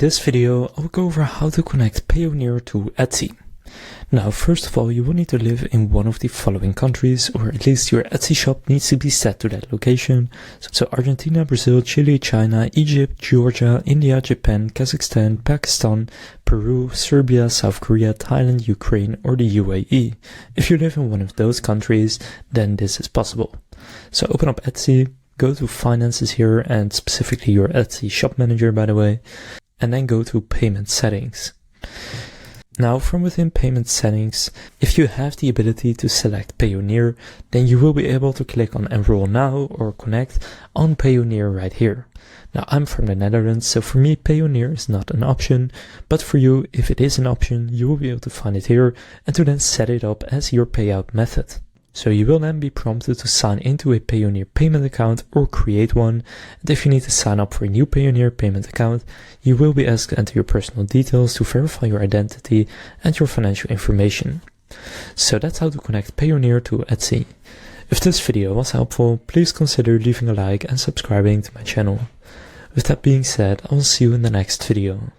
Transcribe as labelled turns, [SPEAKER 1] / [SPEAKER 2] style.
[SPEAKER 1] this video, I will go over how to connect Payoneer to Etsy. Now, first of all, you will need to live in one of the following countries, or at least your Etsy shop needs to be set to that location. So Argentina, Brazil, Chile, China, Egypt, Georgia, India, Japan, Kazakhstan, Pakistan, Peru, Serbia, South Korea, Thailand, Ukraine, or the UAE. If you live in one of those countries, then this is possible. So open up Etsy, go to Finances here, and specifically your Etsy shop manager, by the way, and then go to Payment Settings. Now, from within Payment Settings, if you have the ability to select Payoneer, then you will be able to click on Enroll Now or Connect on Payoneer right here. Now, I'm from the Netherlands, so for me, Payoneer is not an option, but for you, if it is an option, you will be able to find it here and to then set it up as your payout method. So you will then be prompted to sign into a Payoneer payment account or create one. And if you need to sign up for a new Payoneer payment account, you will be asked to enter your personal details to verify your identity and your financial information. So that's how to connect Payoneer to Etsy. If this video was helpful, please consider leaving a like and subscribing to my channel. With that being said, I will see you in the next video.